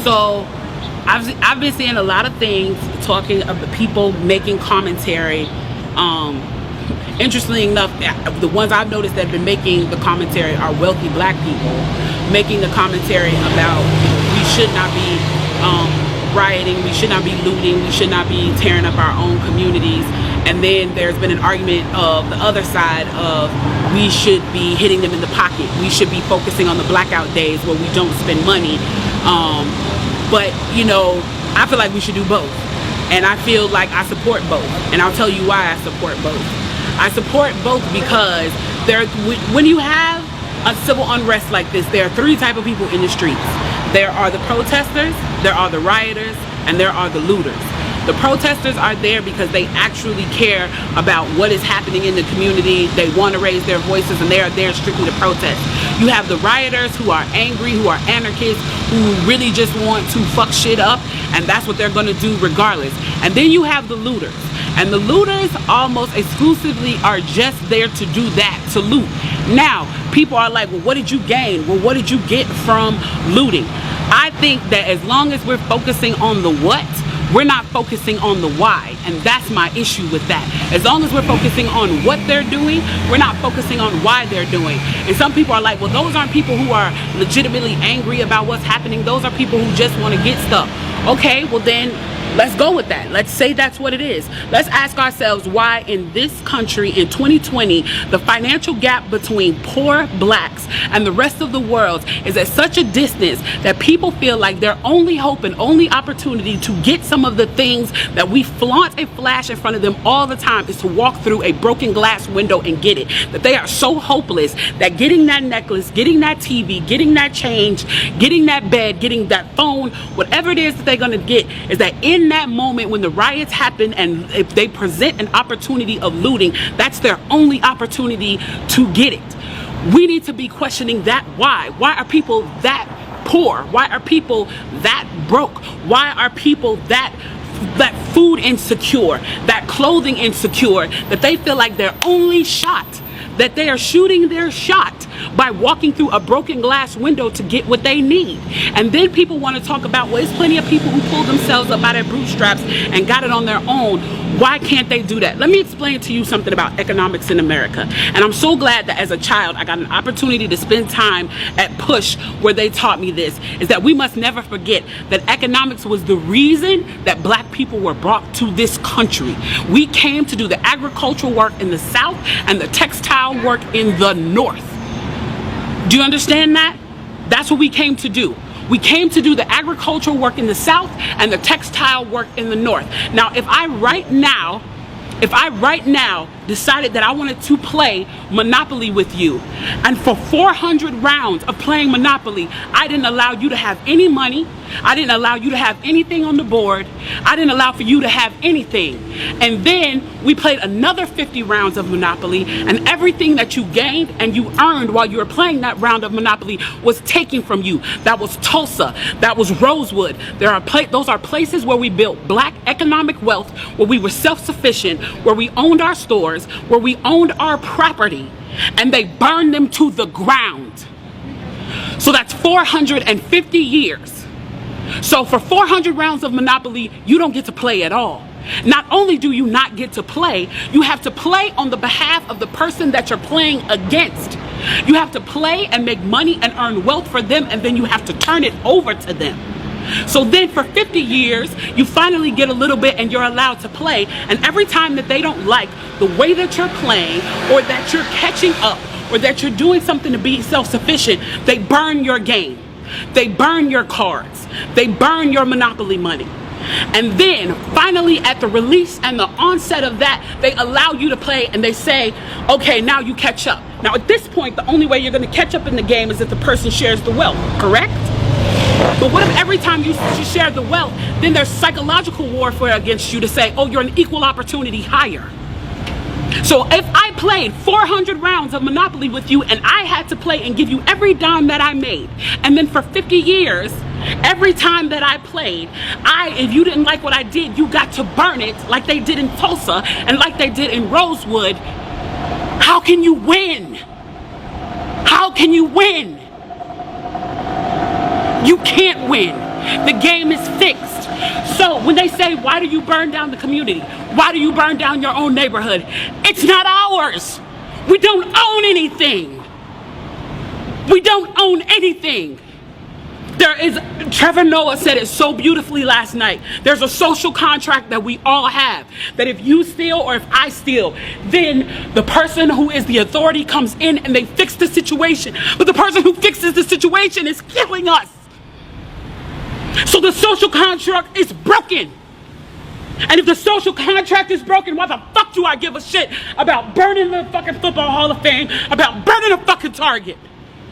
So I've been seeing a lot of things talking of the people making commentary. Interestingly enough, the ones I've noticed that have been making the commentary are wealthy black people making the commentary about we should not be rioting, we should not be looting, we should not be tearing up our own communities. And then there's been an argument of the other side of we should be hitting them in the pocket. We should be focusing on the blackout days where we don't spend money. But, you know, I feel like we should do both. And I feel like I support both. And I'll tell you why I support both. I support both because when you have a civil unrest like this, there are three types of people in the streets. There are the protesters, there are the rioters, and there are the looters. The protesters are there because they actually care about what is happening in the community. They want to raise their voices, and they are there strictly to protest. You have the rioters who are angry, who are anarchists, who really just want to fuck shit up, and that's what they're going to do regardless. And then you have the looters. And the looters almost exclusively are just there to do that, to loot. Now, people are like, well, what did you gain? Well, what did you get from looting? I think that as long as we're focusing on the what, we're not focusing on the why, and that's my issue with that. As long as we're focusing on what they're doing, we're not focusing on why they're doing. And some people are like, well, those aren't people who are legitimately angry about what's happening. Those are people who just want to get stuff. Okay, well then, let's go with that. Let's say that's what it is. Let's ask ourselves why in this country in 2020, the financial gap between poor blacks and the rest of the world is at such a distance that people feel like their only hope and only opportunity to get some of the things that we flaunt and flash in front of them all the time is to walk through a broken glass window and get it. That they are so hopeless that getting that necklace, getting that TV, getting that change, getting that bed, getting that phone, whatever it is that they're going to get, is that in that moment when the riots happen and if they present an opportunity of looting, that's their only opportunity to get it. We need to be questioning that why. Why are people that poor? Why are people that broke? Why are people that food insecure, that clothing insecure, that they feel like their only shot, that they are shooting their shot by walking through a broken glass window to get what they need? And then people want to talk about, well, there's plenty of people who pulled themselves up by their bootstraps and got it on their own. Why can't they do that? Let me explain to you something about economics in America. And I'm so glad that as a child I got an opportunity to spend time at Push where they taught me this, is that we must never forget that economics was the reason that black people were brought to this country. We came to do the agricultural work in the South and the textile work in the North. Do you understand that? That's what we came to do. We came to do the agricultural work in the South and the textile work in the North. Now, if I right now decided that I wanted to play Monopoly with you, and for 400 rounds of playing Monopoly, I didn't allow you to have any money, I didn't allow you to have anything on the board, I didn't allow for you to have anything, and then we played another 50 rounds of Monopoly, and everything that you gained and you earned while you were playing that round of Monopoly was taken from you. That was Tulsa, that was Rosewood. Those are places where we built black economic wealth, where we were self-sufficient, where we owned our stores, where we owned our property, and they burned them to the ground. So that's 450 years. So for 400 rounds of Monopoly, you don't get to play at all. Not only do you not get to play, you have to play on the behalf of the person that you're playing against. You have to play and make money and earn wealth for them, and then you have to turn it over to them. So then for 50 years, you finally get a little bit and you're allowed to play. And every time that they don't like the way that you're playing, or that you're catching up, or that you're doing something to be self-sufficient, they burn your game. They burn your cards. They burn your Monopoly money. And then finally at the release and the onset of that, they allow you to play and they say, okay, now you catch up. Now at this point, the only way you're going to catch up in the game is if the person shares the wealth, correct? But what if every time you share the wealth, then there's psychological warfare against you to say, oh, you're an equal opportunity hire. So if I played 400 rounds of Monopoly with you and I had to play and give you every dime that I made, and then for 50 years, every time that I played, if you didn't like what I did, you got to burn it like they did in Tulsa and like they did in Rosewood, how can you win? How can you win? You can't win. The game is fixed. So when they say, why do you burn down the community? Why do you burn down your own neighborhood? It's not ours. We don't own anything. We don't own anything. Trevor Noah said it so beautifully last night. There's a social contract that we all have. That if you steal or if I steal, then the person who is the authority comes in and they fix the situation. But the person who fixes the situation is killing us. So the social contract is broken. And if the social contract is broken, why the fuck do I give a shit about burning the fucking Football Hall of Fame, about burning a fucking Target?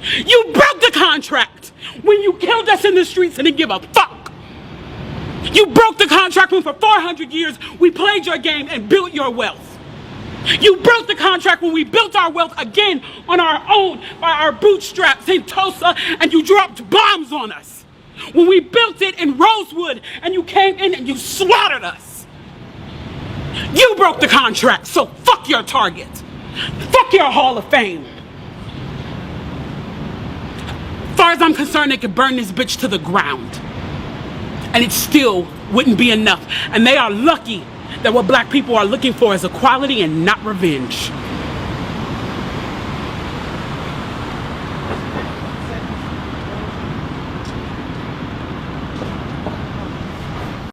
You broke the contract when you killed us in the streets and didn't give a fuck. You broke the contract when for 400 years we played your game and built your wealth. You broke the contract when we built our wealth again on our own by our bootstraps in Tulsa and you dropped bombs on us. When we built it in Rosewood and you came in and you slaughtered us. You broke the contract, so fuck your Target. Fuck your Hall of Fame. As far as I'm concerned, they could burn this bitch to the ground. And it still wouldn't be enough. And they are lucky that what black people are looking for is equality and not revenge.